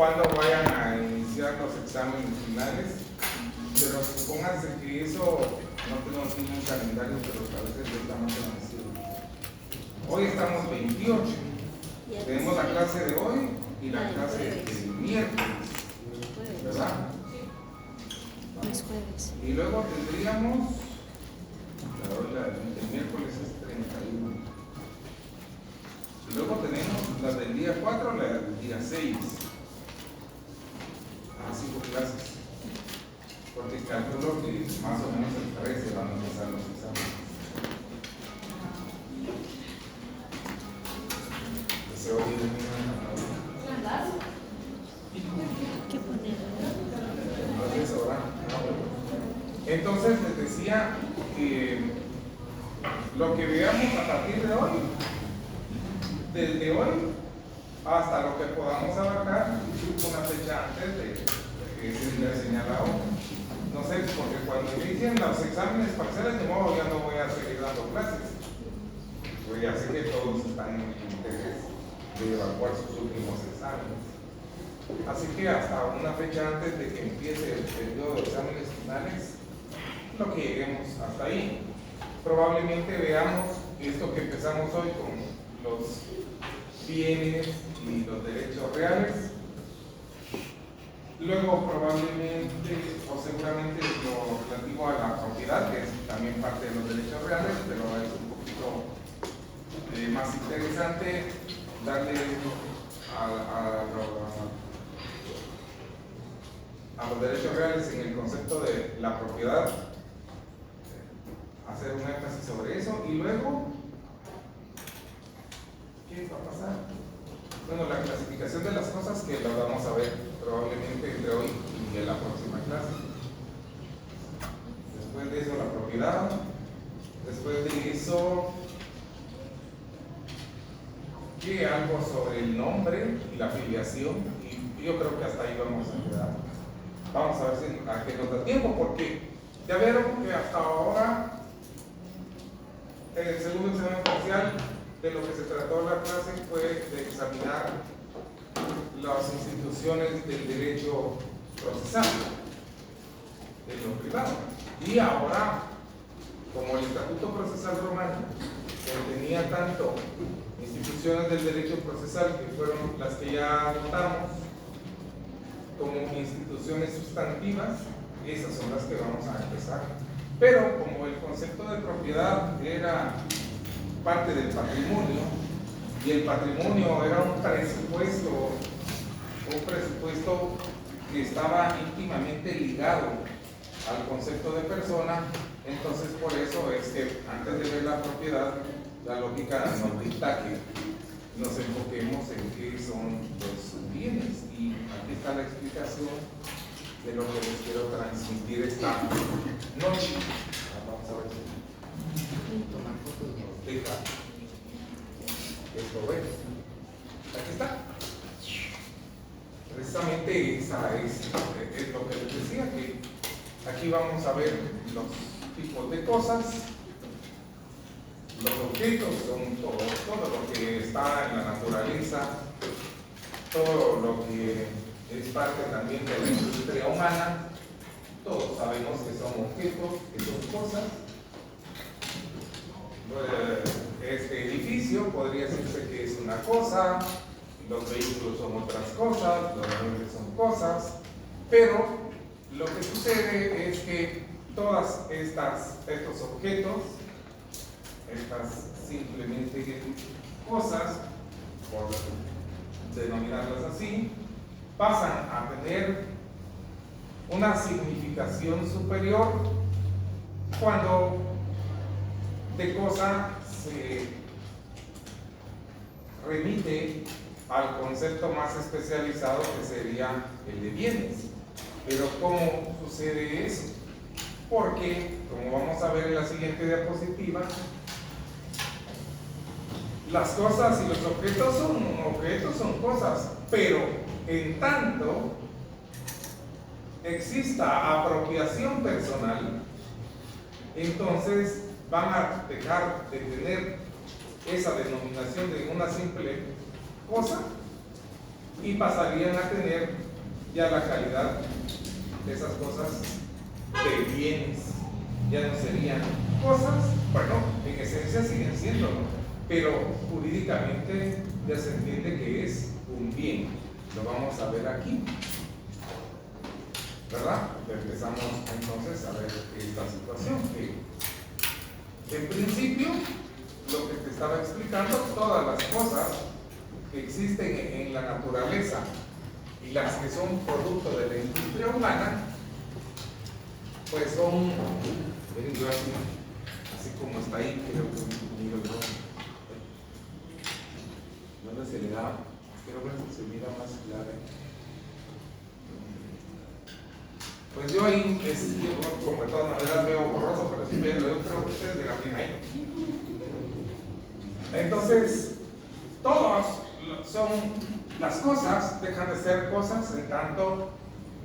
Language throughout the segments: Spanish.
cuando vayan a iniciar los exámenes finales, pero supónganse que eso no tenemos ningún calendario, pero a veces lo estamos haciendo. Hoy estamos 28, tenemos la clase de hoy y la clase del miércoles, ¿verdad? Es jueves. Y luego tendríamos, el miércoles es 31. Y luego tenemos las del día 4, la del día 6. 5 clases. Porque calculo que más o menos el 13 van a empezar los exámenes. ¿Se oye de mí? ¿Qué poner? Entonces les decía que lo que veamos a partir de hoy, desde hoy hasta lo que podamos abarcar, una fecha antes de que se día señalado. No sé, porque cuando inicien los exámenes parciales, de modo ya no voy a seguir dando clases. Pues ya sé que todos están en interés de evacuar sus últimos exámenes. Así que hasta una fecha antes de que empiece el periodo de exámenes finales, lo que lleguemos hasta ahí. Probablemente veamos esto que empezamos hoy con los bienes y los derechos reales. Luego probablemente o seguramente lo relativo a la propiedad, que es también parte de los derechos reales, pero es un poquito más interesante darle a los derechos reales en el concepto de la propiedad, hacer un énfasis sobre eso. Y luego, ¿qué va a pasar? Bueno, la clasificación de las cosas, que las vamos a ver probablemente entre hoy y en la próxima clase. Después de eso, la propiedad. Después de eso, ¿qué? Algo sobre el nombre y la filiación. Y yo creo que hasta ahí vamos a quedar. Vamos a ver si a qué nos da tiempo, porque ya vieron que hasta ahora, en el segundo examen parcial, de lo que se trató la clase fue de examinar las instituciones del derecho procesal, de lo privado. Y ahora, como el Estatuto Procesal Romano contenía tanto instituciones del derecho procesal, que fueron las que ya notamos, como instituciones sustantivas, esas son las que vamos a empezar. Pero como el concepto de propiedad era parte del patrimonio, y el patrimonio era un presupuesto que estaba íntimamente ligado al concepto de persona, entonces por eso es que antes de ver la propiedad, la lógica nos dicta que nos enfoquemos en qué son los bienes. Y aquí está la explicación de lo que les quiero transmitir esta noche. Vamos a ver si tomar fotos nos deja esto ver. Aquí está. Precisamente esa es lo que les decía, que aquí vamos a ver los tipos de cosas. Los objetos son todo lo que está en la naturaleza, todo lo que es parte también de la industria humana. Todos sabemos que son objetos, que son cosas. Este edificio podría decirse que es una cosa, los vehículos son otras cosas, los muebles son cosas, pero lo que sucede es que todas estos objetos, estas simplemente cosas, por denominarlas así, pasan a tener una significación superior cuando de cosa se remite al concepto más especializado, que sería el de bienes. Pero ¿cómo sucede eso? Porque, como vamos a ver en la siguiente diapositiva, las cosas y los objetos son cosas, pero en tanto exista apropiación personal, entonces van a dejar de tener esa denominación de una simple cosa y pasarían a tener ya la calidad de esas cosas de bienes. Ya no serían cosas, bueno, en esencia siguen siendo, ¿no? Pero jurídicamente ya se entiende que es un bien. Lo vamos a ver aquí, ¿verdad? Empezamos entonces a ver esta situación que en principio lo que te estaba explicando, todas las cosas que existen en la naturaleza y las que son producto de la industria humana, pues son, miren, yo así como está ahí, creo que miro yo, ¿dónde se le da? Quiero ver si se mira más claro. Pues yo ahí, yo, como de todas maneras veo borroso, pero sí veo, yo creo que ustedes de la bien ahí. Entonces, todos son, las cosas dejan de ser cosas en tanto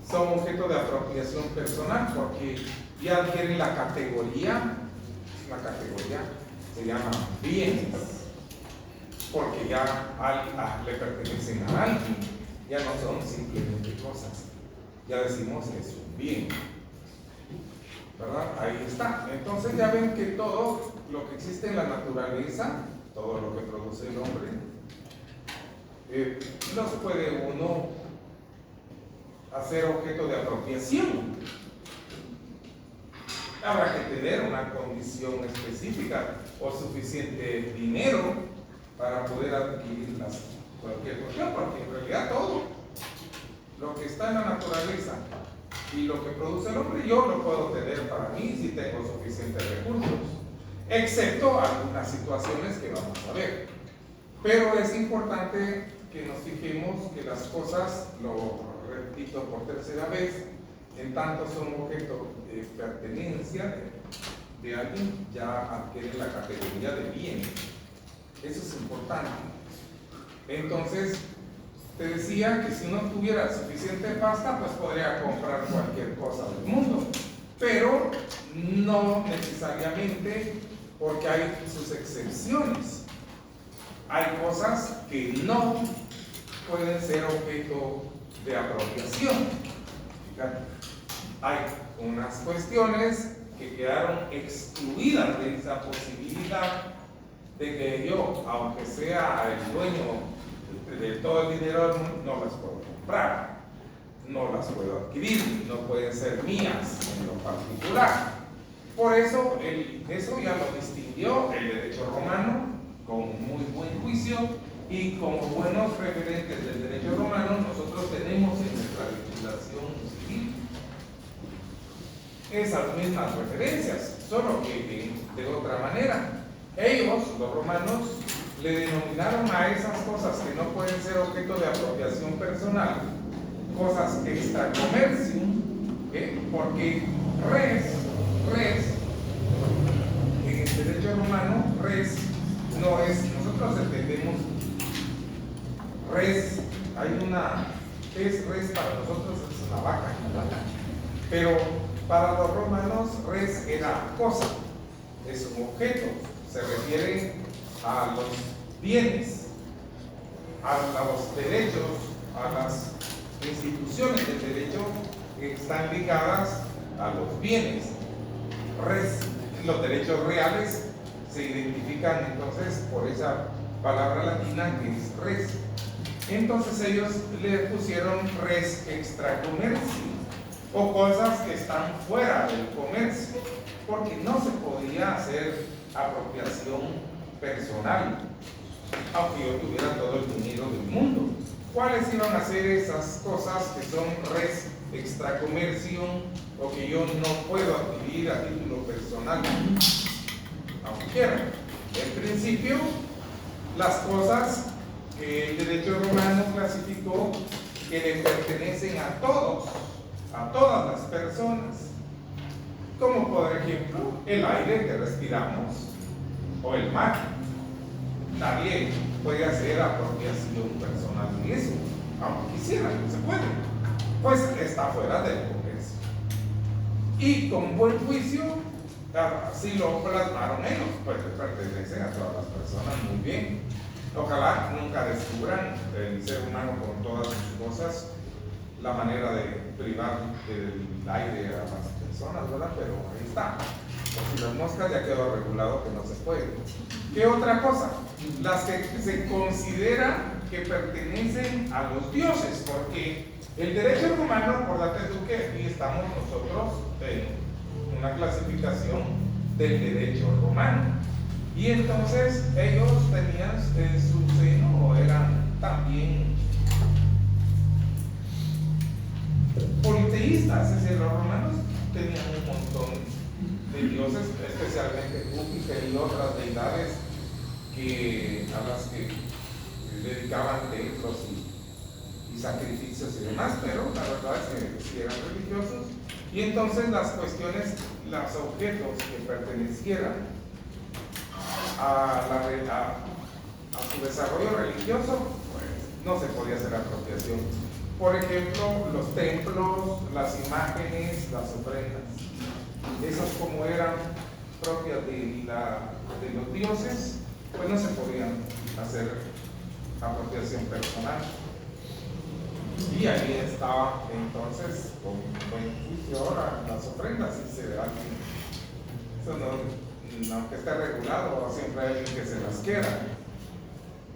son objeto de apropiación personal, porque ya adquieren la categoría se llama bienes, porque ya le pertenecen a alguien, ya no son simplemente cosas, ya decimos es un bien, ¿verdad? Ahí está. Entonces ya ven que todo lo que existe en la naturaleza, todo lo que produce el hombre, no se puede uno hacer objeto de apropiación. Habrá que tener una condición específica o suficiente dinero para poder adquirir cualquier cuestión, porque en realidad todo lo que está en la naturaleza y lo que produce el hombre, yo lo puedo tener para mí si tengo suficientes recursos, excepto algunas situaciones que vamos a ver. Pero es importante que nos fijemos que las cosas, lo repito por tercera vez, en tanto son objeto de pertenencia de alguien, ya adquieren la categoría de bien. Eso es importante. Entonces, te decía que si no tuviera suficiente pasta, pues podría comprar cualquier cosa del mundo, pero no necesariamente, porque hay sus excepciones. Hay cosas que no pueden ser objeto de apropiación. Fíjate, hay unas cuestiones que quedaron excluidas de esa posibilidad de que yo, aunque sea el dueño de todo el dinero del mundo, no las puedo comprar, no las puedo adquirir, no pueden ser mías en lo particular. Por eso, eso ya lo distinguió el derecho romano con muy buen juicio, y como buenos referentes del derecho romano, nosotros tenemos en nuestra legislación civil esas mismas referencias, solo que de otra manera. Ellos, los romanos, le denominaron a esas cosas que no pueden ser objeto de apropiación personal, cosas extracomercio, porque res, en el derecho romano, res no es, nosotros entendemos res, res para nosotros es una vaca, pero para los romanos res era cosa, es un objeto, se refiere a los bienes, a los derechos, a las instituciones del derecho que están ligadas a los bienes. Los derechos reales se identifican entonces por esa palabra latina que es res. Entonces ellos le pusieron res extracomercio, o cosas que están fuera del comercio, porque no se podía hacer apropiación personal, aunque yo tuviera todo el dinero del mundo. ¿Cuáles iban a ser esas cosas que son res extracomercio o que yo no puedo adquirir a título personal, aunque quiera? En principio, las cosas que el derecho romano clasificó que le pertenecen a todos, a todas las personas, como por ejemplo el aire que respiramos o el mar. Nadie puede hacer apropiación personal en eso, aunque quisiera, no se puede, pues está fuera del comercio. Y con buen juicio, así lo plasmaron ellos, pues le pertenecen a todas las personas, muy bien. Ojalá nunca descubran el ser humano con todas sus cosas la manera de privar del aire a las personas, ¿verdad? Pero ahí está. O si las moscas ya quedó regulado que no se puede. ¿Qué otra cosa? Las que se considera que pertenecen a los dioses, porque el derecho romano, acordate tú que aquí estamos nosotros en una clasificación del derecho romano. Y entonces ellos tenían en su seno, eran también politeístas, es decir, los romanos tenían un montón de dioses, especialmente Júpiter y otras deidades a las que dedicaban templos y sacrificios y demás, pero la verdad es que sí eran religiosos. Y entonces las cuestiones, los objetos que pertenecieran a su desarrollo religioso, pues no se podía hacer apropiación. Por ejemplo, los templos, las imágenes, las ofrendas. Esas, como eran propias de los dioses, pues no se podían hacer apropiación personal. Y ahí estaba entonces con buen juicio ahora las ofrendas, y se verá que eso no, aunque esté regulado, siempre hay alguien que se las queda,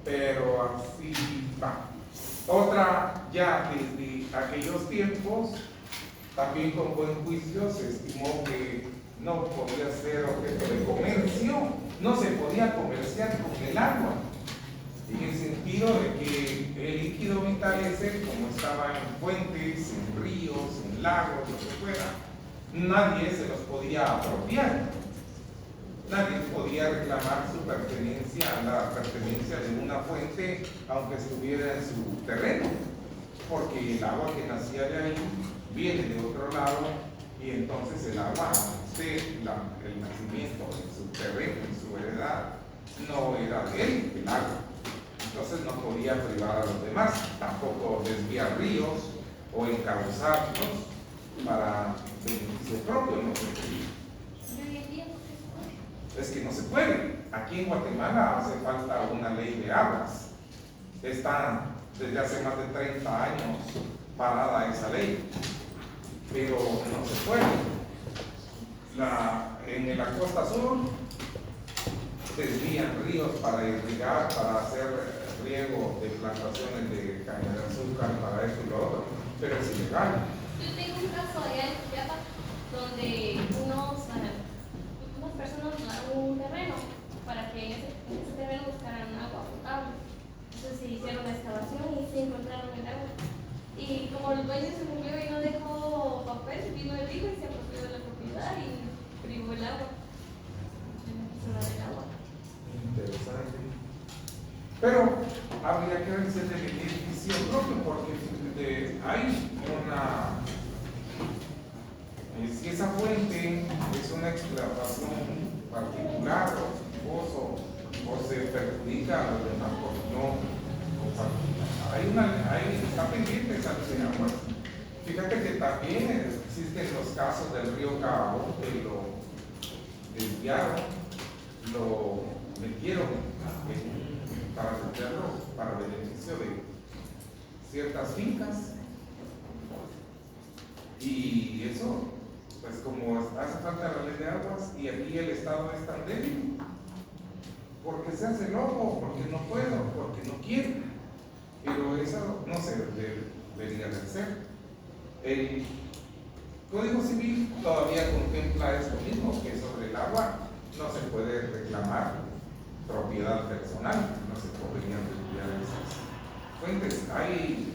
pero así va. Otra, ya desde aquellos tiempos, también con buen juicio se estimó que no podía ser objeto de comercio, no se podía comerciar con el agua, en el sentido de que el líquido vital ese, como estaba en fuentes, en ríos, en lagos, lo que fuera, nadie se los podía apropiar. Nadie podía reclamar su pertenencia a la pertenencia de una fuente, aunque estuviera en su terreno, porque el agua que nacía de ahí viene de otro lado, y entonces el agua, el nacimiento en su terreno, en su heredad, no era de él, el agua. Entonces no podía privar a los demás, tampoco desviar ríos o encauzarlos para beneficio propio, no se podía. Es que no se puede. Aquí en Guatemala hace falta una ley de aguas. Está desde hace más de 30 años parada esa ley, pero no se puede. En la costa sur desvían ríos para irrigar, para hacer riego de plantaciones de caña de azúcar, para esto y lo otro, pero es ilegal. Yo tengo un caso allá en Chiapas donde unas personas donaron un terreno para que en ese terreno buscaran agua potable. Entonces se hicieron la excavación y se encontraron el agua. Y como el dueño se murió y no dejó papel, vino el hijo y se apropió de la propiedad y privó el agua. El agua. Interesante. Pero habría que hacer de beneficio propio, porque hay una. Si esa fuente es una explotación particular o se perjudica a los demás, pues no. Está pendiente esa ley de aguas. Fíjate que también existen los casos del río Cabo, que lo desviaron, lo metieron para meterlo para beneficio de ciertas fincas. Y eso, pues como hace falta la ley de aguas y aquí el Estado es tan débil, porque se hace loco, porque no puedo, porque no quiero. Pero eso no se debería de hacer. El Código Civil todavía contempla esto mismo, que sobre el agua no se puede reclamar propiedad personal, no se podrían desviar esas fuentes. Hay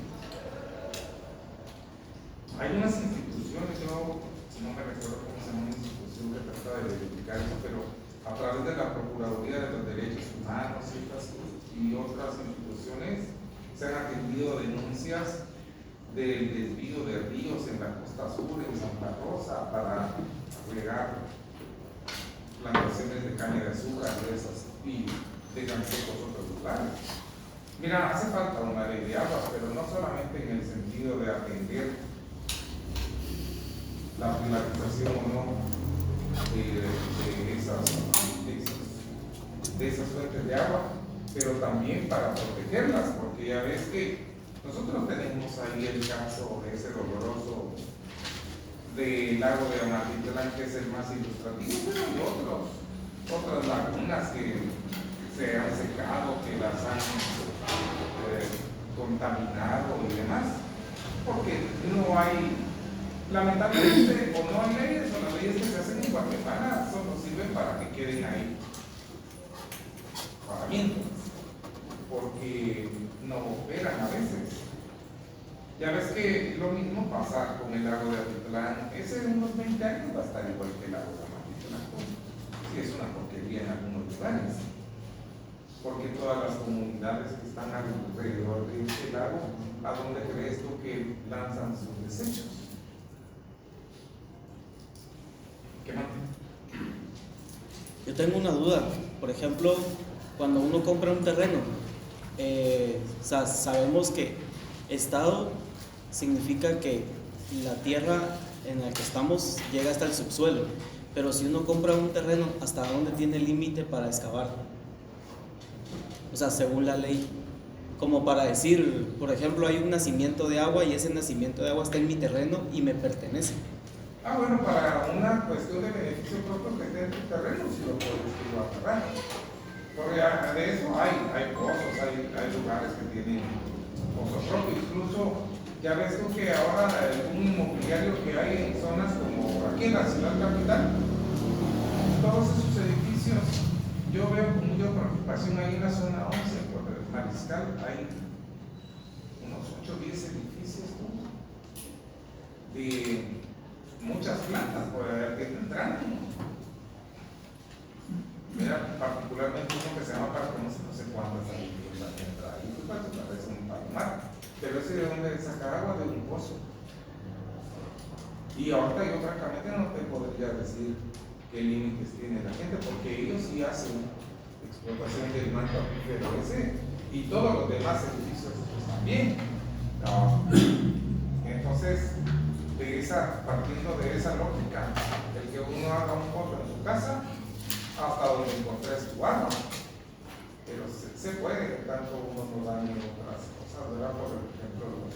unas instituciones, yo no me recuerdo cómo se llama una institución que trata de verificar eso, pero a través de la Procuraduría de los Derechos Humanos y otras instituciones se han atendido denuncias del desvío de ríos en la costa sur, en Santa Rosa, para regar plantaciones de caña de azúcar de esas y de tantos otros lugares. Mira, hace falta una ley de aguas, pero no solamente en el sentido de atender la privatización o no de esas fuentes de agua, pero también para protegerlas, porque ya ves que nosotros tenemos ahí el caso de ese doloroso del lago de Amatitlán, que es el más ilustrativo, pero hay otras lagunas que se han secado, que las han contaminado y demás, porque no hay, lamentablemente, o no hay leyes, o las leyes que se hacen en Guatemala solo sirven para que queden ahí, para mientras, porque no operan a veces. Ya ves que lo mismo pasa con el lago de Atitlán. Ese en unos 20 años va a estar igual que el lago de Atitlán. Sí, es una porquería en algunos lugares, porque todas las comunidades que están alrededor de este lago, ¿a dónde crees tú que lanzan sus desechos? ¿Qué más? Yo tengo una duda. Por ejemplo, cuando uno compra un terreno, sabemos que estado significa que la tierra en la que estamos llega hasta el subsuelo, pero si uno compra un terreno, ¿hasta dónde tiene límite para excavar? O sea, según la ley, como para decir, por ejemplo, hay un nacimiento de agua y ese nacimiento de agua está en mi terreno y me pertenece. Bueno, para una cuestión de beneficio propio que esté en tu terreno, si lo puedes agarrar. Porque de eso hay pozos, hay lugares que tienen pozos propios. Incluso, ya ves tú que ahora un inmobiliario que hay en zonas como aquí en la ciudad capital, todos esos edificios, yo veo con mucha preocupación ahí en la zona 11, por el Mariscal, hay unos 8 o 10 edificios, ¿no?, de muchas plantas por haber que entrando. Mira, particularmente uno que se llama Parque, no sé cuántas viviendas entra ahí, pues parece un palomar, pero ese de donde saca agua de un pozo. Y ahorita yo francamente no te podría decir qué límites tiene la gente, porque ellos sí hacen explotación del manto acuífero ese y todos los demás edificios pues, también. No. Entonces, partiendo de esa lógica, el que uno haga un pozo en su casa, hasta donde encontré su agua, pero se puede, tanto uno no dañe otras cosas, ¿verdad? Por ejemplo,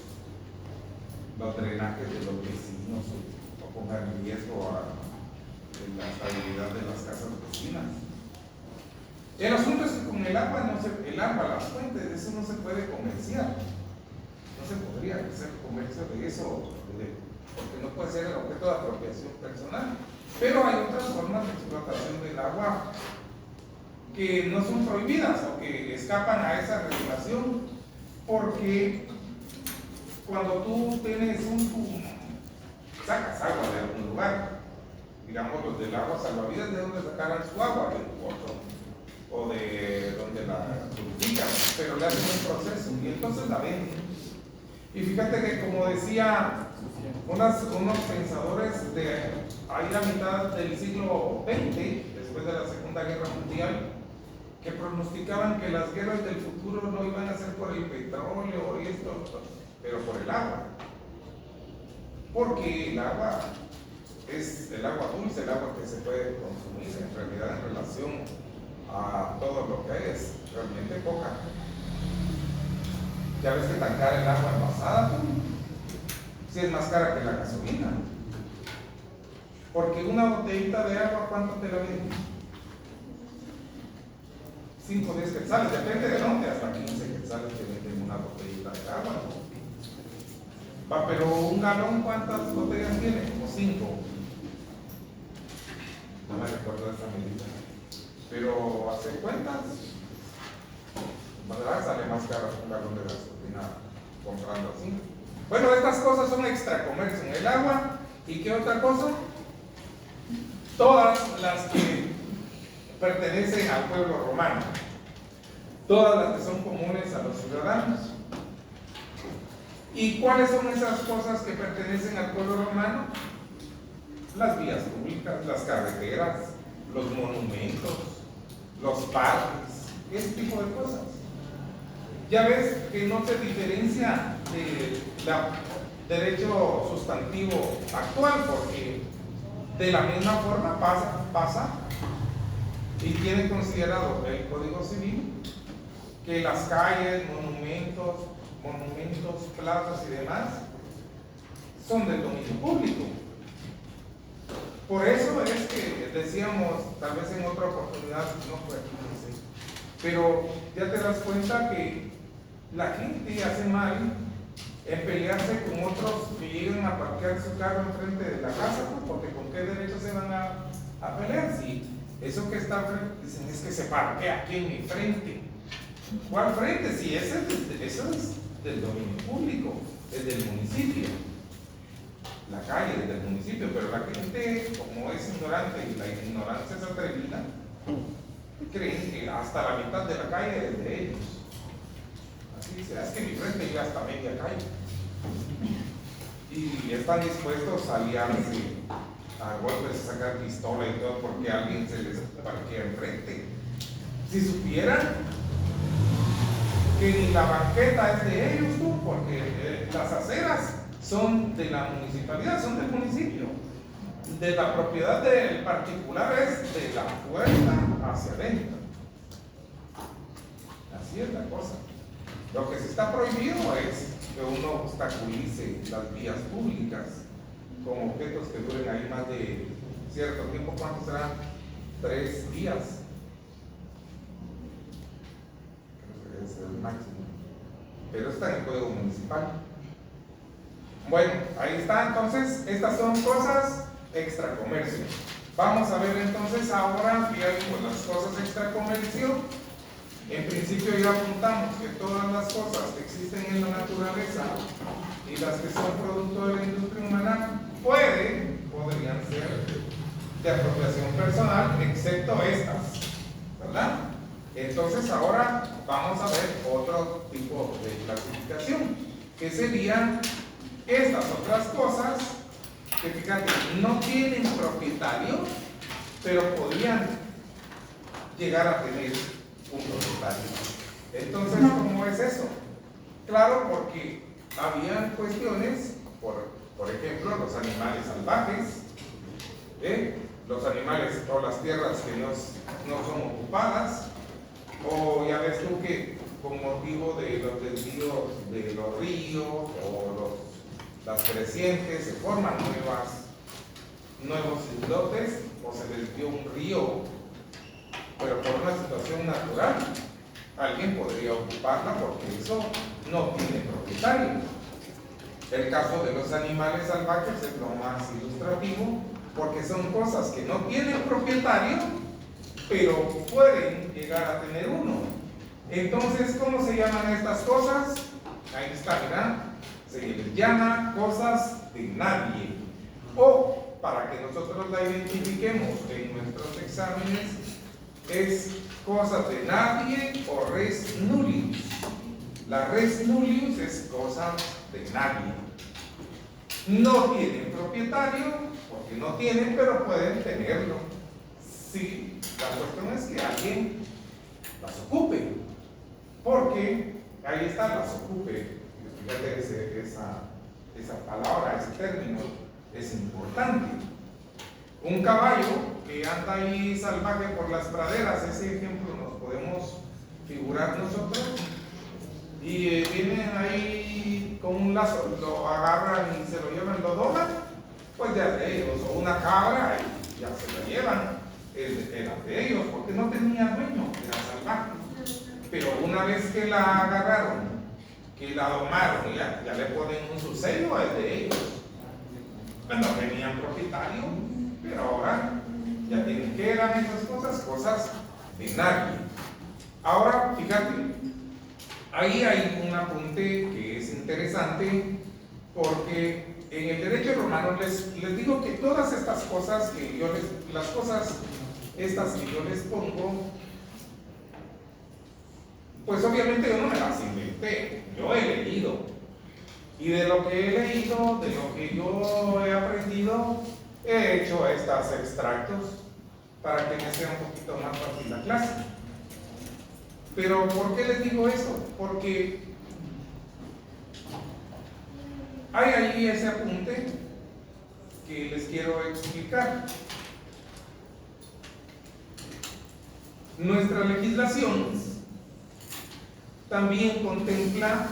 los drenajes de los vecinos o pongan en riesgo a la estabilidad de las casas vecinas. El asunto es que con el agua, las fuentes, de eso no se puede comerciar, no se podría hacer comercio de eso, porque no puede ser el objeto de apropiación personal. Pero hay otras formas de explotación del agua que no son prohibidas o que escapan a esa regulación, porque cuando tú tienes sacas agua de algún lugar, digamos los del agua salvavidas, ¿de dónde sacarán su agua? Del pozo o de donde la purifican, pero le hacen un proceso y entonces la venden. Y fíjate que, como decía unos pensadores de ahí la mitad del siglo XX, después de la Segunda Guerra Mundial, que pronosticaban que las guerras del futuro no iban a ser por el petróleo y esto, pero por el agua. Porque el agua es el agua dulce, el agua que se puede consumir en realidad en relación a todo lo que es realmente poca. Ya ves que tan cara el agua envasada, si es más cara que la gasolina. Porque una botellita de agua, ¿cuánto te la venden? 5 o 10 quetzales, depende de dónde, hasta 15 quetzales te venden una botellita de agua, ¿no? Va, pero un galón, ¿cuántas botellas tiene? Como 5. No me recuerdo esta medida. Pero hace cuentas, ¿verdad? Sale más caro un galón de gasolina comprando así. Bueno, estas cosas son extracomercio en el agua. ¿Y qué otra cosa? Todas las que pertenecen al pueblo romano, todas las que son comunes a los ciudadanos. ¿Y cuáles son esas cosas que pertenecen al pueblo romano? Las vías públicas, las carreteras, los monumentos, los parques, ese tipo de cosas. Ya ves que no se diferencia del derecho sustantivo actual, porque de la misma forma pasa y tiene considerado el Código Civil que las calles, monumentos, plazas y demás son del dominio público. Por eso es que decíamos, tal vez en otra oportunidad, no fue aquí, no sé, pero ya te das cuenta que la gente hace mal en pelearse con otros que llegan a parquear su carro enfrente de la casa, ¿no? Porque ¿con qué derecho se van a pelear? Si eso que está frente, dicen es que se parquea aquí en mi frente. ¿Cuál frente? Si eso es del dominio público, es del municipio. La calle es del municipio, pero la gente, como es ignorante y la ignorancia es atrevida, creen que hasta la mitad de la calle es de ellos. Así dice, es que mi frente llega hasta media calle. Y están dispuestos a aliarse a golpes, a sacar pistola y todo porque alguien se les parquea enfrente. Si supieran que ni la banqueta es de ellos, ¿no? Porque las aceras son de la municipalidad, son del municipio. De la propiedad del particular es de la puerta hacia adentro. Así es la cosa. Lo que se está prohibido es que uno obstaculice las vías públicas con objetos que duren ahí más de cierto tiempo. ¿Cuántos serán? 3 días. Creo que es el máximo. Pero está en el Código Municipal. Bueno, ahí está. Entonces, estas son cosas extracomercio. Vamos a ver entonces ahora, fíjate, pues las cosas extracomercio. En principio ya apuntamos que todas las cosas que existen en la naturaleza y las que son producto de la industria humana podrían ser de apropiación personal, excepto estas, ¿verdad? Entonces ahora vamos a ver otro tipo de clasificación, que serían estas otras cosas que, fíjate, no tienen propietario, pero podrían llegar a tener un propietario. Entonces, ¿cómo es eso? Claro, porque habían cuestiones, por ejemplo, los animales salvajes, los animales o las tierras que no son ocupadas, o ya ves tú que con motivo de los desvíos de los ríos o las crecientes se forman nuevos islotes o se desvió un río, pero por una situación natural, alguien podría ocuparla porque eso no tiene propietario. El caso de los animales salvajes es lo más ilustrativo, porque son cosas que no tienen propietario, pero pueden llegar a tener uno. Entonces, ¿cómo se llaman estas cosas? Ahí está, ¿verdad? Se les llama cosas de nadie. O, para que nosotros la identifiquemos en nuestros exámenes, es cosas de nadie o res nullius. La res nullius es cosa de nadie. No tienen propietario, porque no tienen, pero pueden tenerlo. Sí, la cuestión es que alguien las ocupe, porque ahí está, las ocupe. Fíjate, esa palabra, ese término es importante. Un caballo que anda ahí salvaje por las praderas, ese ejemplo nos podemos figurar nosotros, y vienen ahí con un lazo, lo agarran y se lo llevan, lo doblan, pues ya es de ellos. O una cabra, y ya se la llevan, era de ellos, porque no tenía dueño, era salvaje. Pero una vez que la agarraron, que la domaron, ya le ponen un sello, es de ellos. Pues no tenían propietario, pero ahora ya tienen que eran esas cosas de nadie. Ahora, fíjate, ahí hay un apunte que es interesante, porque en el derecho romano les digo que todas estas cosas que las cosas estas que yo les pongo, pues obviamente yo no me las inventé, yo he leído. Y de lo que he leído, de lo que yo he aprendido, he hecho estos extractos para que me sea un poquito más fácil la clase. Pero ¿por qué les digo eso? Porque hay ahí ese apunte que les quiero explicar. Nuestra legislación también contempla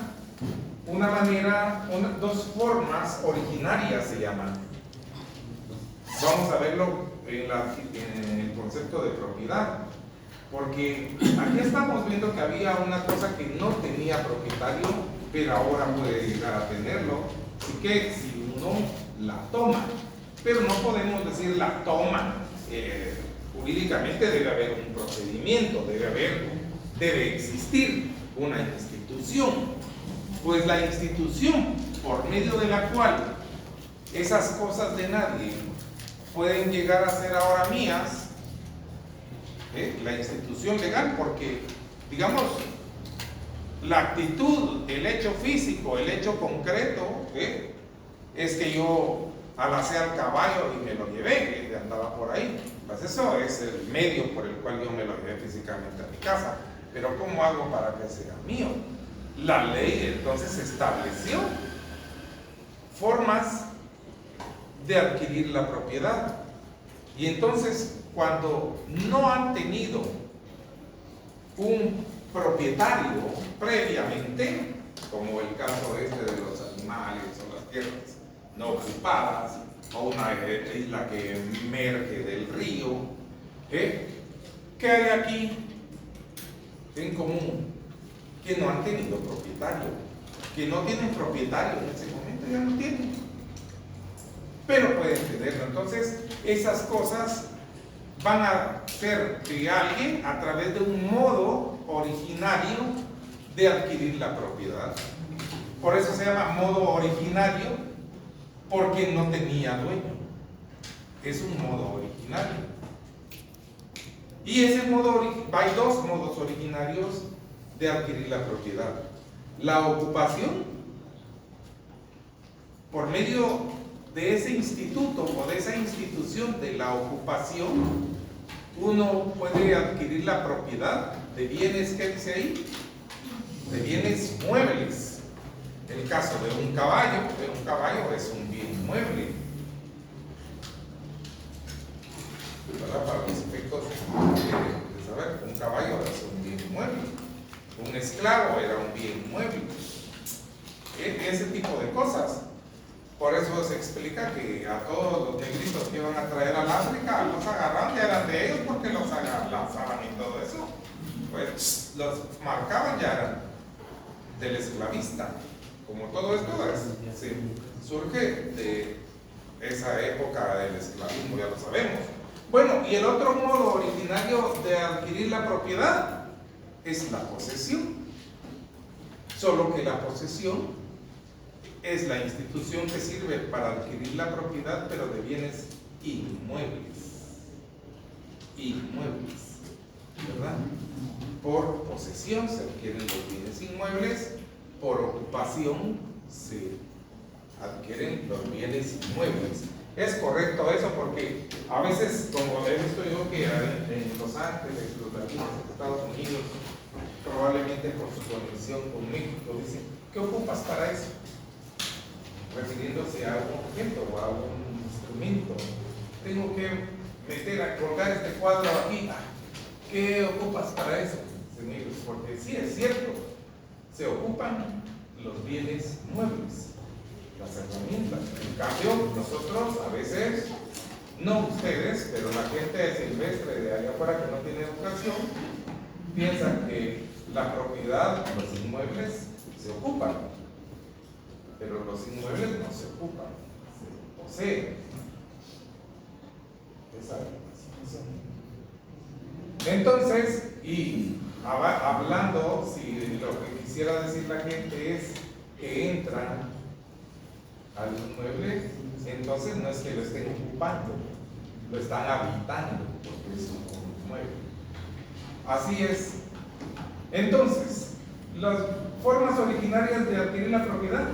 una manera, dos formas originarias se llaman. Vamos a verlo en el concepto de propiedad, porque aquí estamos viendo que había una cosa que no tenía propietario, pero ahora puede llegar a tenerlo, así que si uno la toma, pero no podemos decir la toma, jurídicamente debe haber un procedimiento, debe existir una institución, pues la institución por medio de la cual esas cosas de nadie pueden llegar a ser ahora mías, la institución legal, porque digamos la actitud, el hecho físico, el hecho concreto, es que yo alacé al caballo y me lo llevé, andaba por ahí, pues eso es el medio por el cual yo me lo llevé físicamente a mi casa, pero ¿cómo hago para que sea mío? La ley entonces estableció formas de adquirir la propiedad, y entonces cuando no han tenido un propietario previamente, como el caso de los animales o las tierras no ocupadas, o una isla que emerge del río, ¿qué hay aquí en común? Que no han tenido propietario, que no tienen propietario en ese momento, ya no tienen, pero pueden tenerlo. Entonces esas cosas van a ser de alguien a través de un modo originario de adquirir la propiedad. Por eso se llama modo originario, porque no tenía dueño. Es un modo originario. Y ese modo, hay dos modos originarios de adquirir la propiedad. La ocupación, por medio de ese instituto o de esa institución de la ocupación, uno puede adquirir la propiedad de bienes, ¿qué dice ahí? De bienes muebles. El caso de un caballo es un bien mueble, ¿verdad? Para los efectos de saber, un caballo es un bien mueble, un esclavo era un bien mueble, ese tipo de cosas. Por eso se explica que a todos los negritos que iban a traer al África los agarraban, ya eran de ellos porque los lanzaban y todo eso, pues los marcaban, ya eran del esclavista. Como todo esto surge de esa época del esclavismo, ya lo sabemos. Bueno, y el otro modo originario de adquirir la propiedad es la posesión. Solo que la posesión es la institución que sirve para adquirir la propiedad, pero de bienes inmuebles. Inmuebles, ¿verdad? Por posesión se adquieren los bienes inmuebles, por ocupación se adquieren los bienes inmuebles. Es correcto eso, porque a veces, como he visto yo que en Los Ángeles, los latinos de Estados Unidos, probablemente por su conexión con México, dicen, ¿qué ocupas para eso? Refiriéndose a algún objeto o a algún instrumento. Tengo que colgar este cuadro aquí. ¿Qué ocupas para eso, señores? Porque sí, es cierto, se ocupan los bienes muebles, las herramientas. En cambio, nosotros a veces, no ustedes, pero la gente silvestre de allá afuera que no tiene educación, piensa que la propiedad, los inmuebles, se ocupan, pero los inmuebles no se ocupan, se poseen. Esa es la situación. Entonces, y hablando, si lo que quisiera decir la gente es que entran al inmueble, entonces no es que lo estén ocupando, lo están habitando, porque es un inmueble. Así es. Entonces, las formas originarias de adquirir la propiedad.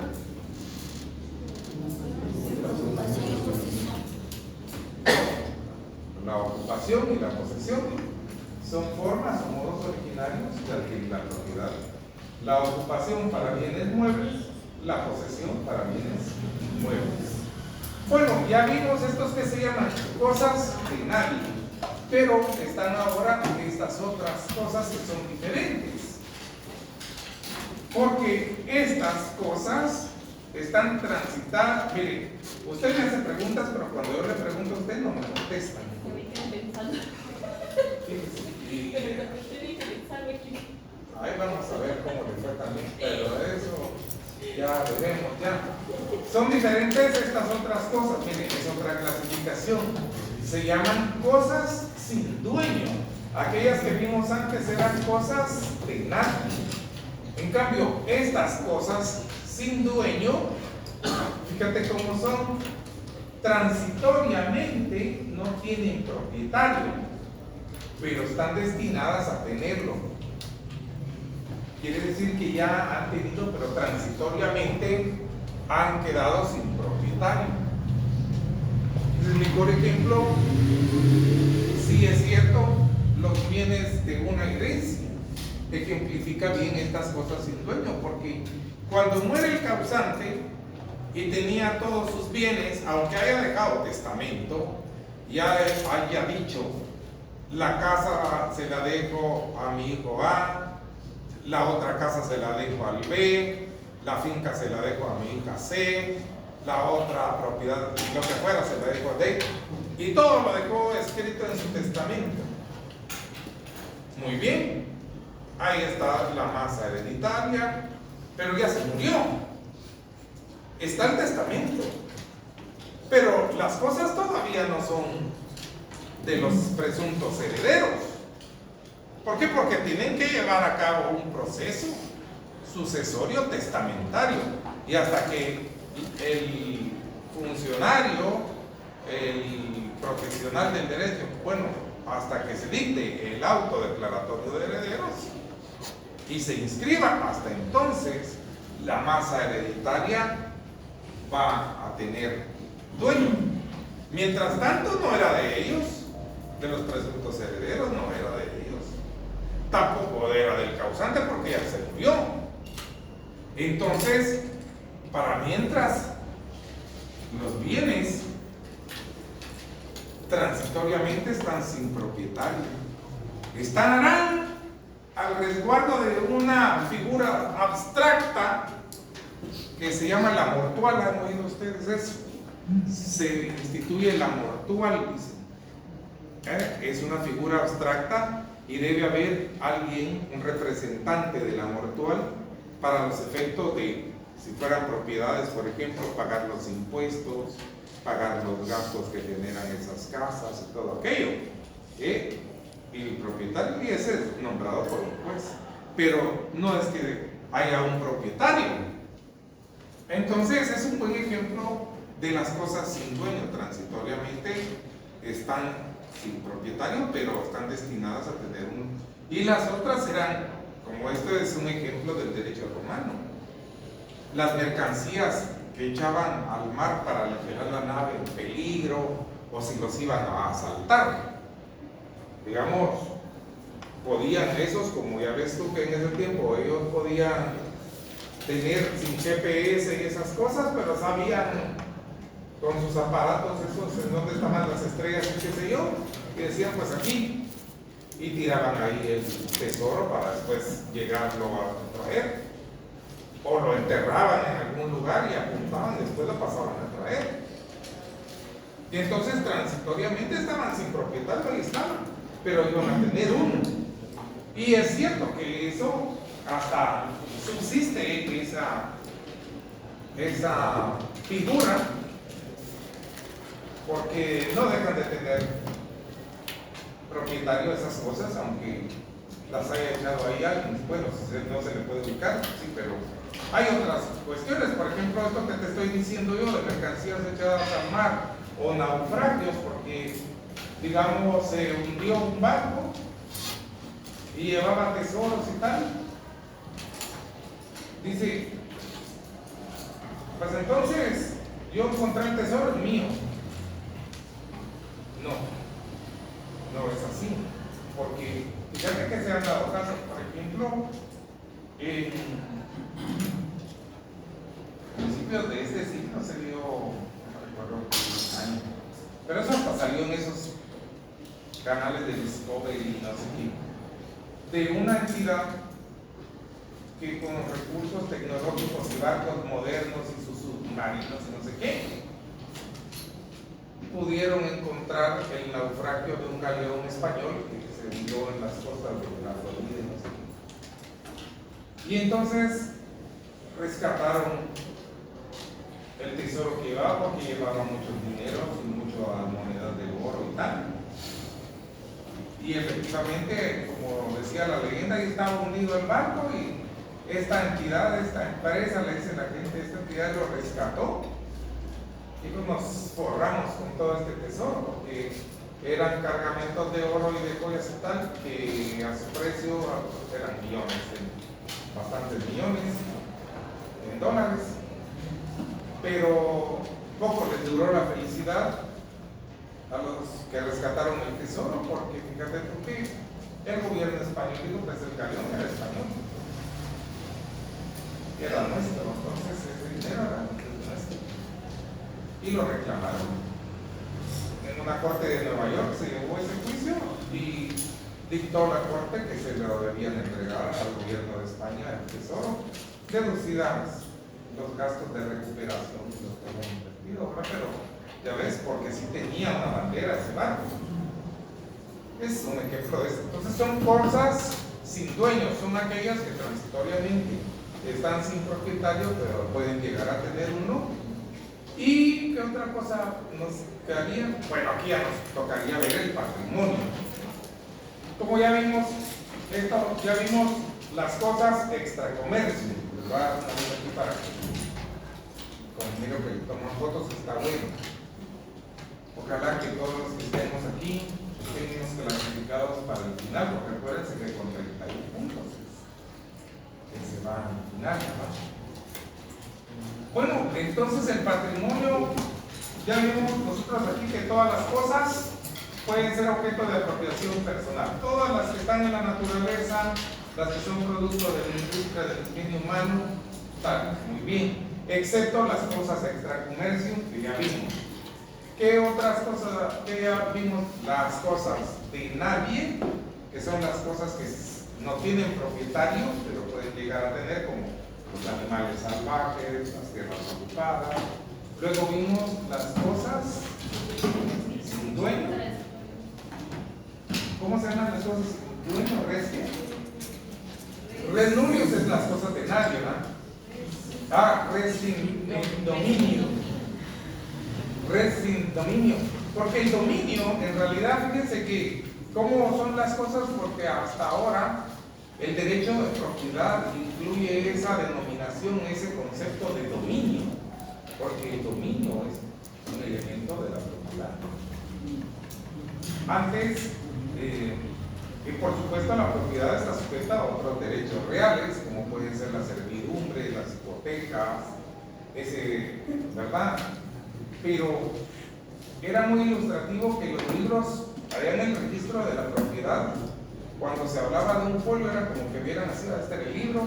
La ocupación y la posesión son formas o modos originarios de adquirir la propiedad. La ocupación para bienes muebles, la posesión para bienes muebles. Bueno, ya vimos estos que se llaman cosas de nadie, pero están ahora estas otras cosas que son diferentes. Porque estas cosas están transitadas. Mire, usted me hace preguntas, pero cuando yo le pregunto a usted no me contesta. Yo me quedé pensando. Y Tenía que pensarme aquí. ahí vamos a ver cómo le fue también, pero eso ya veremos ya. Son diferentes estas otras cosas. Miren, es otra clasificación. Se llaman cosas sin dueño. Aquellas que vimos antes eran cosas de nadie. En cambio, estas cosas sin dueño, fíjate cómo son, transitoriamente no tienen propietario, pero están destinadas a tenerlo. Quiere decir que ya han tenido, pero transitoriamente han quedado sin propietario. El mejor ejemplo, sí es cierto, los bienes de una herencia ejemplifica bien estas cosas sin dueño, porque cuando muere el causante y tenía todos sus bienes, aunque haya dejado testamento, ya haya dicho, la casa se la dejo a mi hijo A, la otra casa se la dejo al B, la finca se la dejo a mi hija C, la otra propiedad, lo que fuera, se la dejo a D, y todo lo dejó escrito en su testamento. Muy bien, ahí está la masa hereditaria, pero ya se murió. Está el testamento, pero las cosas todavía no son de los presuntos herederos. ¿Por qué? Porque tienen que llevar a cabo un proceso sucesorio testamentario, y hasta que el funcionario, el profesional del derecho, bueno, hasta que se dicte el auto declaratorio de herederos y se inscriba, hasta entonces la masa hereditaria va a tener dueño. Mientras tanto no era de ellos, de los presuntos herederos, no era de ellos, tampoco era del causante porque ya se murió. Entonces, para mientras, los bienes transitoriamente están sin propietario, estarán al resguardo de una figura abstracta que se llama la mortual. ¿Han oído ustedes eso? Se instituye la mortual, dice. Es una figura abstracta y debe haber alguien, un representante de la mortual, para los efectos de, si fueran propiedades, por ejemplo, pagar los impuestos, pagar los gastos que generan esas casas y todo aquello. Y el propietario, y ese es nombrado por un juez, pero no es que haya un propietario. Entonces es un buen ejemplo de las cosas sin dueño. Transitoriamente están sin propietario, pero están destinadas a tener un. Y las otras serán, como esto es un ejemplo del derecho romano, las mercancías que echaban al mar para liberar la nave en peligro, o si los iban a asaltar. Digamos, podían esos, como ya ves tú que en ese tiempo ellos podían tener sin GPS y esas cosas, pero sabían con sus aparatos esos en dónde estaban las estrellas y qué sé yo, y decían pues aquí, y tiraban ahí el tesoro para después llegarlo a traer, o lo enterraban en algún lugar y apuntaban y después lo pasaban a traer. Y entonces transitoriamente estaban sin propietario, ahí estaban, pero iban a tener uno. Y es cierto que eso hasta subsiste esa figura, porque no dejan de tener propietario esas cosas, aunque las haya echado ahí alguien. Bueno, no se le puede ubicar, sí, pero hay otras cuestiones. Por ejemplo, esto que te estoy diciendo yo de mercancías echadas al mar o naufragios, porque digamos se hundió un barco y llevaba tesoros y tal. Dice, pues entonces yo encontré el tesoro, es mío. No es así, porque fíjate que se han dado casos, por ejemplo, en principios de este siglo se dio, no recuerdo qué año, pero eso hasta salió en esos canales de Discovery y no sé qué, de una entidad que con recursos tecnológicos y barcos modernos y sus submarinos y no sé qué, pudieron encontrar el naufragio de un galeón español que se hundió en las costas de la Florida y no sé qué. Y entonces rescataron el tesoro que llevaba, porque llevaba muchos dineros y muchas monedas de oro y tal. Y efectivamente, como decía la leyenda, ahí estaba hundido el barco y esta entidad, esta empresa, le dice la gente, esta entidad lo rescató. Y pues nos forramos con todo este tesoro, porque eran cargamentos de oro y de joyas y tal, que a su precio eran millones, bastantes millones en dólares. Pero poco les duró la felicidad a los que rescataron el tesoro, porque fíjate tú que el gobierno español dijo, pues el galeón era español, era nuestro, entonces ese dinero era nuestro, y lo reclamaron. En una corte de Nueva York se llevó ese juicio y dictó la corte que se lo debían entregar al gobierno de España el tesoro, deducidas los gastos de recuperación que los habían invertido, ¿verdad? Pero ya ves, porque sí tenía una bandera ese barco. Es un ejemplo de esto. Entonces son cosas sin dueños, son aquellas que transitoriamente están sin propietario, pero pueden llegar a tener uno. ¿Y qué otra cosa nos quedaría? Bueno, aquí ya nos tocaría ver el patrimonio. Como ya vimos, ya vimos las cosas extracomercio. Les voy a dar una vez aquí para que, como miro que toman fotos, está bueno. Ojalá que todos los que estemos aquí estemos clasificados para el final, porque acuérdense que con 31 puntos que se va al final, ¿verdad? Bueno, entonces el patrimonio, ya vimos nosotros aquí que todas las cosas pueden ser objeto de apropiación personal. Todas las que están en la naturaleza, las que son producto de la industria del ingenio humano, tal, muy bien, excepto las cosas extracomercio que ya vimos. ¿Qué otras cosas que ya vimos? Las cosas de nadie, que son las cosas que no tienen propietario, pero pueden llegar a tener, como los animales salvajes, las tierras ocupadas. Luego vimos las cosas sin dueño. ¿Cómo se llaman las cosas sin dueño? ¿Res qué? Res nullius es las cosas de nadie, ¿verdad? Ah, res sin dominio. Res sin dominio. Porque el dominio, en realidad, fíjense que, ¿cómo son las cosas? Porque hasta ahora el derecho de propiedad incluye esa denominación, ese concepto de dominio, porque el dominio es un elemento de la propiedad. Antes, y por supuesto la propiedad está sujeta a otros derechos reales, como pueden ser la servidumbre, las hipotecas, ¿verdad? Pero era muy ilustrativo que los libros, allá en el registro de la propiedad, cuando se hablaba de un folio era como que vieran así, este era el libro,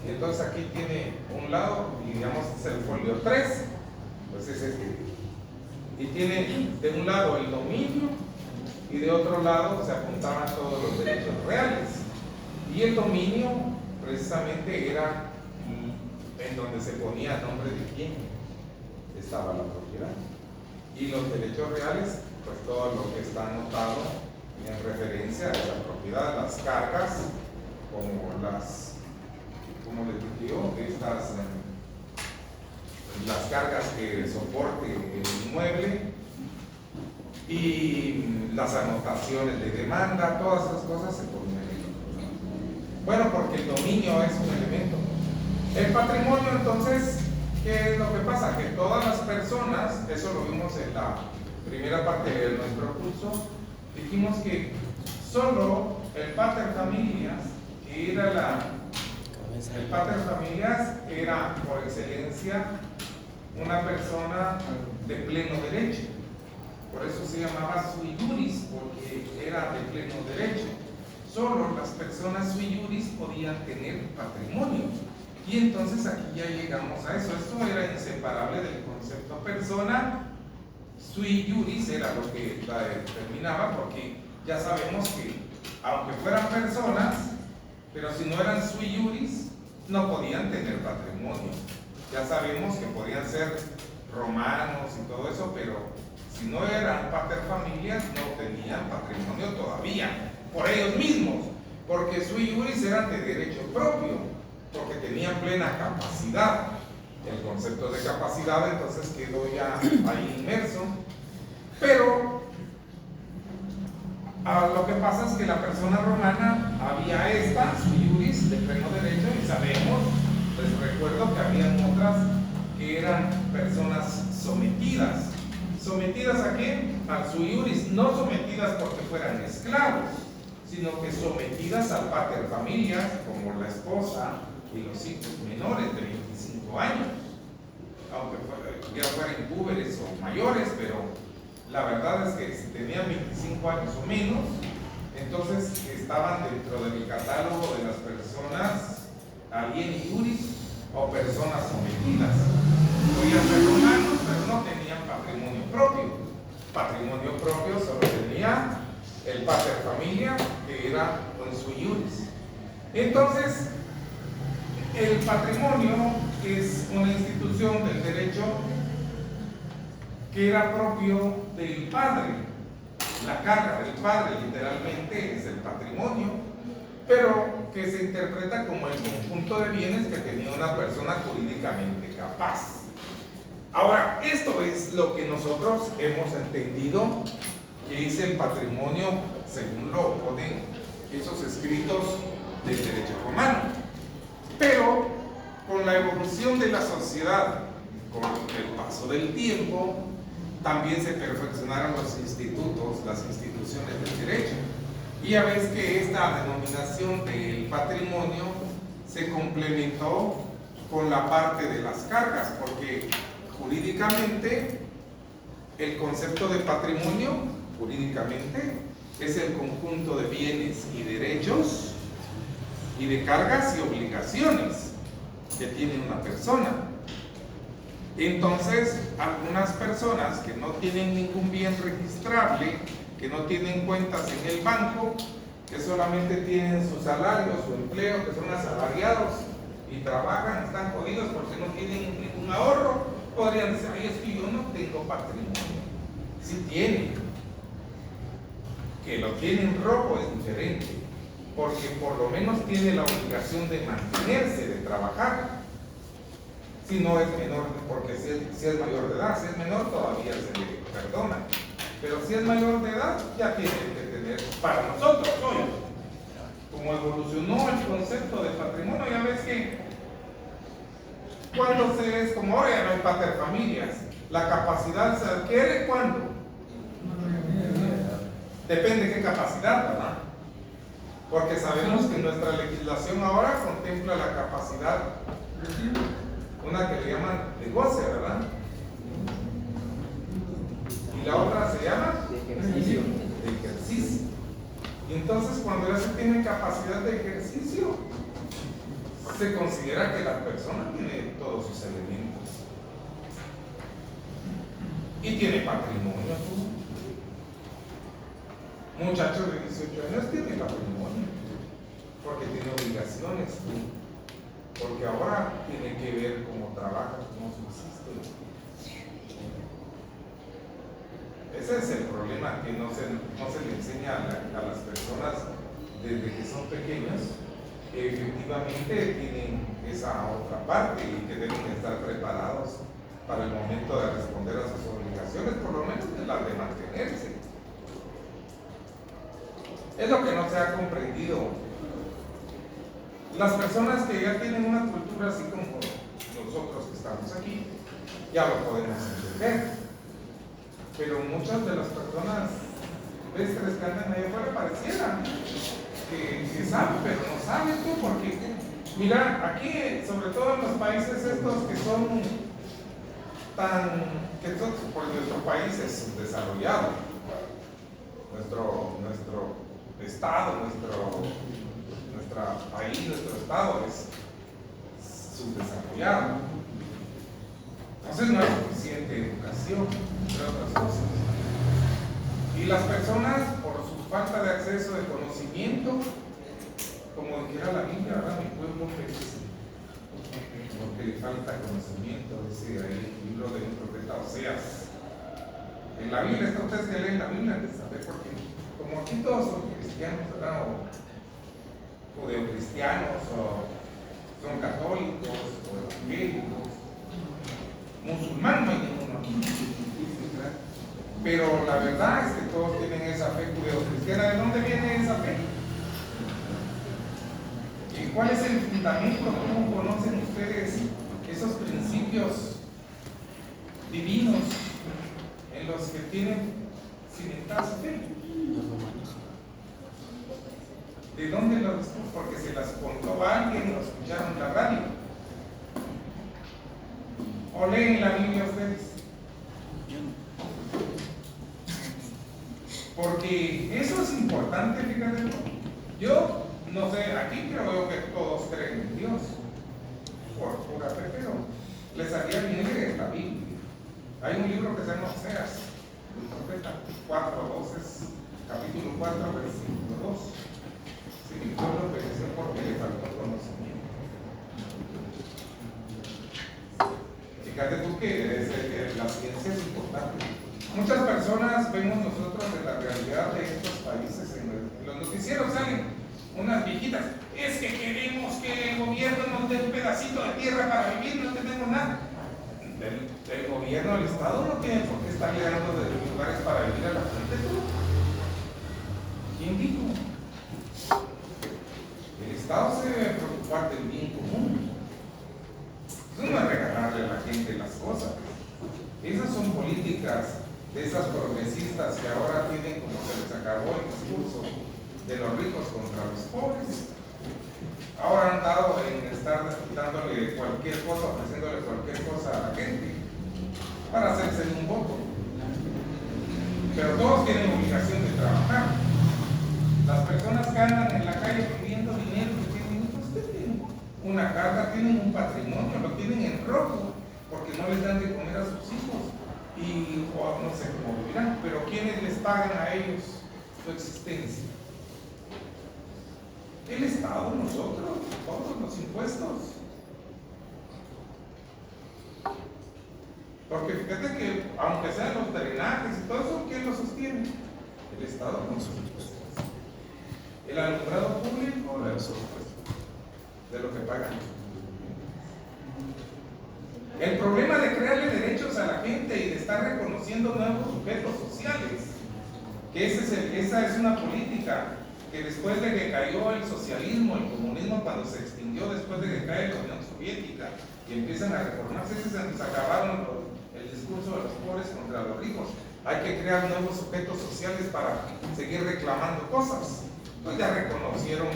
y entonces aquí tiene un lado, y digamos es el folio 3, pues es este, y tiene de un lado el dominio, y de otro lado se apuntaban todos los derechos reales, y el dominio precisamente era en donde se ponía el nombre de quién estaba la propiedad, y los derechos reales, pues todo lo que está anotado en referencia a esa propiedad, las cargas, como les digo, las cargas que soporte el inmueble y las anotaciones de demanda, todas esas cosas se ponen ahí. Bueno, porque el dominio es un elemento. El patrimonio, entonces, ¿qué es lo que pasa? Que todas las personas, eso lo vimos en la primera parte de nuestro curso, dijimos que solo el pater familias, que era el pater familias era por excelencia una persona de pleno derecho. Por eso se llamaba sui juris, porque era de pleno derecho. Solo las personas sui juris podían tener patrimonio. Y entonces aquí ya llegamos a eso. Esto era inseparable del concepto persona. Sui juris era lo que la determinaba, porque ya sabemos que aunque fueran personas, pero si no eran sui juris, no podían tener patrimonio. Ya sabemos que podían ser romanos y todo eso, pero si no eran paterfamilias, no tenían patrimonio todavía, por ellos mismos, porque sui juris eran de derecho propio, porque tenían plena capacidad. El concepto de capacidad entonces quedó ya ahí inmerso, pero lo que pasa es que la persona romana había esta, sui juris, de pleno derecho, y sabemos, les recuerdo que habían otras que eran personas sometidas. ¿Sometidas a qué? Al sui juris, no sometidas porque fueran esclavos, sino que sometidas al pater familias, como la esposa y los hijos menores de 25 años, aunque ya fueran incúberes o mayores, pero la verdad es que si tenían 25 años o menos, entonces estaban dentro del catálogo de las personas alieni juris o personas sometidas. Podían ser romanos, pero no tenían patrimonio propio. Patrimonio propio solo tenía el pater familia, que era con sui juris. Entonces, el patrimonio es una institución del derecho que era propio del padre. La carga del padre literalmente es el patrimonio, pero que se interpreta como el conjunto de bienes que tenía una persona jurídicamente capaz. Ahora, esto es lo que nosotros hemos entendido que es el patrimonio según lo ponen esos escritos del derecho romano. Pero con la evolución de la sociedad, con el paso del tiempo, también se perfeccionaron los institutos, las instituciones del derecho. Y ya ves que esta denominación del patrimonio se complementó con la parte de las cargas, porque jurídicamente el concepto de patrimonio, jurídicamente, es el conjunto de bienes y derechos y de cargas y obligaciones que tiene una persona. Entonces, algunas personas que no tienen ningún bien registrable, que no tienen cuentas en el banco, que solamente tienen su salario, su empleo, que son asalariados y trabajan, están jodidos porque no tienen ningún ahorro, podrían decir, ay, es que yo no tengo patrimonio. Sí tienen. Que lo tienen rojo es diferente, porque por lo menos tiene la obligación de mantenerse, de trabajar. Si no es menor, porque si es mayor de edad, si es menor todavía se le perdona, pero si es mayor de edad ya tiene que tener, para nosotros hoy, como evolucionó el concepto de patrimonio, ya ves que cuando se es como ahora ya no hay paterfamilias, la capacidad se adquiere ¿cuándo? Depende de qué capacidad, ¿verdad? Porque sabemos que nuestra legislación ahora contempla la capacidad, una que le llaman de goce, ¿verdad? Y la otra se llama de ejercicio. Y entonces cuando ya se tiene capacidad de ejercicio, se considera que la persona tiene todos sus elementos. Y tiene patrimonio. Muchacho de 18 años tiene patrimonio, porque tiene obligaciones, porque ahora tiene que ver cómo trabaja, cómo subsiste. Ese es el problema, que no se le enseña a las personas desde que son pequeños, que efectivamente tienen esa otra parte y que deben estar preparados para el momento de responder a sus obligaciones, por lo menos en las de mantenerse. Es lo que no se ha comprendido. Las personas que ya tienen una cultura así como nosotros que estamos aquí, ya lo podemos entender. Pero muchas de las personas vestres que andan ahí afuera pareciera que saben, pero no saben tú, porque mira, aquí, sobre todo en los países estos que son pues nuestro país es subdesarrollado, nuestro estado, nuestro país, nuestro estado es subdesarrollado. Entonces no hay suficiente educación, entre otras cosas. Y las personas, por su falta de acceso de conocimiento, como dijera la Biblia, ¿verdad? Mi pueblo perece. porque le falta conocimiento, dice ahí el libro del profeta Oseas. En la Biblia, está ustedes que leen la Biblia, de saber por qué. Como aquí todos son cristianos, ¿verdad? O judeocristianos, o son católicos, o evangélicos, musulmanes, no hay ninguno aquí, ¿verdad? Pero la verdad es que todos tienen esa fe judeocristiana. ¿De dónde viene esa fe? ¿Y cuál es el fundamento? ¿Cómo conocen ustedes esos principios divinos en los que tienen cimentada su fe? ¿De dónde los? Porque se las contó alguien, lo escucharon en la radio. ¿O leen la Biblia ustedes? Porque eso es importante, fíjate. Yo no sé, aquí creo que todos creen en Dios, por pura fe, pero les haría bien leer la Biblia. Hay un libro que se llama Oseas, el profeta 4:2, capítulo 4, versículo 2. Si mi pueblo pereció porque le faltó conocimiento. Fíjate tú que la ciencia es importante. Muchas personas vemos nosotros de la realidad de estos países, en los noticieros salen unas viejitas, es que queremos que el gobierno nos dé un pedacito de tierra para vivir, no tenemos nada. El gobierno, el Estado no tiene por qué estar llegando de lugares para vivir a la gente. ¿Quién dijo? El Estado se debe preocupar del bien común. Eso no es regalarle a la gente las cosas. Esas son políticas de esas progresistas que ahora tienen, como se les acabó el discurso de los ricos contra los pobres. Ahora han dado en estar dándole cualquier cosa, ofreciéndole cualquier cosa a la gente para hacerse un voto. Pero todos tienen obligación de trabajar. Las personas que andan en la calle pidiendo dinero, que tienen, pues tienen una carga, tienen un patrimonio, lo tienen en rojo, porque no les dan de comer a sus hijos. Y o no sé cómo vivirán, pero ¿quiénes les pagan a ellos su existencia? El Estado, nosotros, todos los impuestos. Porque fíjate que, aunque sean los drenajes y todo eso, ¿quién lo sostiene? El Estado con sus impuestos. El alumbrado público, de los impuestos, de lo que pagan. El problema de crearle derechos a la gente y de estar reconociendo nuevos sujetos sociales, que esa es una política que después de que cayó el socialismo, el comunismo, cuando se extinguió después de que cae la Unión Soviética y empiezan a reformarse, se acabaron el discurso de los pobres contra los ricos. Hay que crear nuevos sujetos sociales para seguir reclamando cosas. Pues ya reconocieron,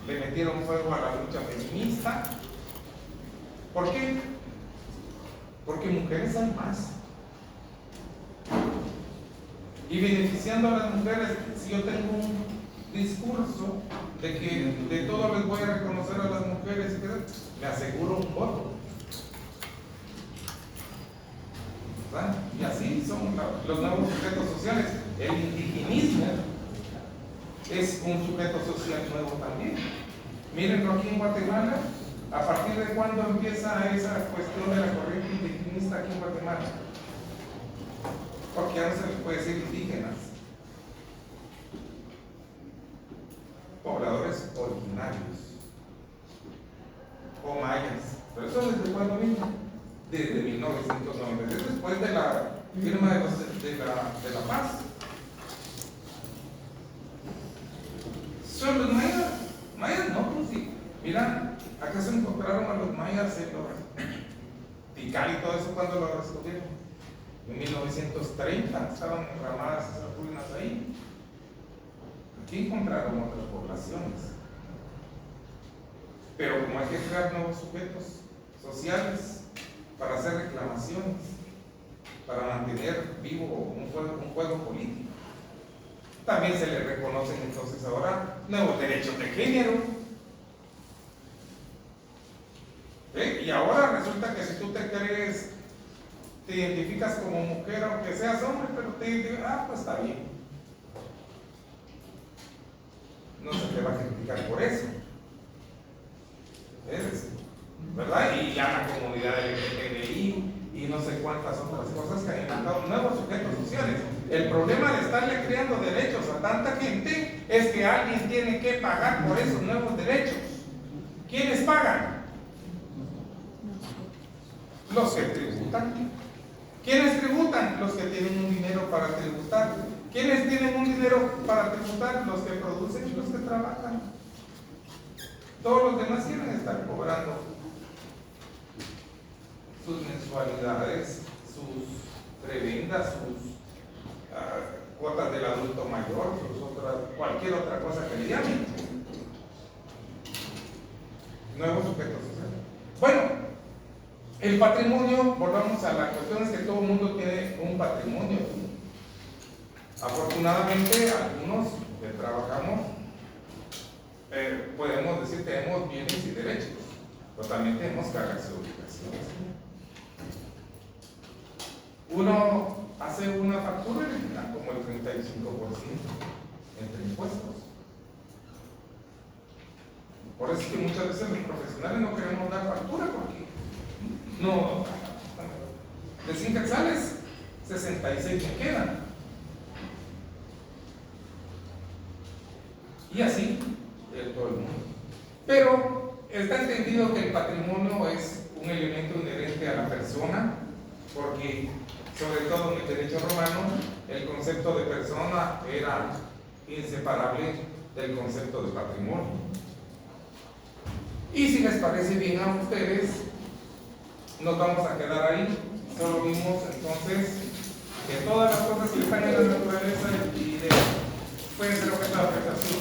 le metieron fuego a la lucha feminista. ¿Por qué? Porque mujeres hay más. Y beneficiando a las mujeres, si yo tengo un discurso de que de todo les voy a reconocer a las mujeres, me aseguro un voto. ¿Verdad? Y así son los nuevos sujetos sociales. El indigenismo es un sujeto social nuevo también. Mírenlo aquí en Guatemala. ¿A partir de cuándo empieza esa cuestión de la corriente indigenista aquí en Guatemala? Porque ya no se les puede decir indígenas. Pobladores originarios o mayas. ¿Pero eso desde cuándo vino? Desde 1993, después de la firma de la paz. ¿Son los mayas? Mayas no, pues sí. Mira, acá se encontraron a los mayas en los Tikal y todo eso cuando lo descubrieron. En 1930 estaban enramadas esas ruinas ahí. Aquí encontraron otras poblaciones. Pero como hay que crear nuevos sujetos sociales para hacer reclamaciones, para mantener vivo un juego político, también se le reconocen entonces ahora nuevos derechos de género. Y ahora resulta que si tú te crees, te identificas como mujer aunque seas hombre, pero te dices, pues está bien. No se te va a criticar por eso. ¿Verdad? muchas otras cosas que han inventado nuevos sujetos sociales. El problema de estarle creando derechos a tanta gente es que alguien tiene que pagar por esos nuevos derechos. ¿Quiénes pagan? Los que tributan. ¿Quiénes tributan? Los que tienen un dinero para tributar. ¿Quiénes tienen un dinero para tributar? Los que producen y los que trabajan. Todos los demás quieren estar cobrando sus mensualidades, sus prebendas, sus cuotas del adulto mayor, cualquier otra cosa que le llamen. Nuevos sujetos sociales. Bueno, el patrimonio, volvamos a la cuestión, es que todo el mundo tiene un patrimonio. Afortunadamente, algunos que trabajamos, podemos decir que tenemos bienes y derechos, pero también tenemos cargas y obligaciones. Uno hace una factura y le dan como el 35% entre impuestos. Por eso es que muchas veces los profesionales no queremos dar factura porque no, de 100 quetzales, 66 me quedan. Y así, todo el mundo. Pero está entendido que el patrimonio es un elemento inherente a la persona, porque sobre todo en el derecho romano, el concepto de persona era inseparable del concepto de patrimonio. Y si les parece bien a ustedes, nos vamos a quedar ahí. Solo vimos entonces que todas las cosas que están en la naturaleza pueden ser objeto de apreciación.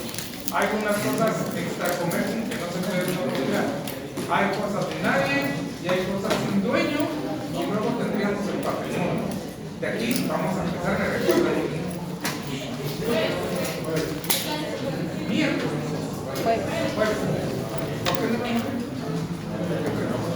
Hay unas cosas extracomerciales que no se pueden olvidar. Hay cosas de nadie y hay cosas sin dueño, y luego tendríamos el patrimonio. De aquí vamos a empezar a recordar miércoles. ¿Por qué no?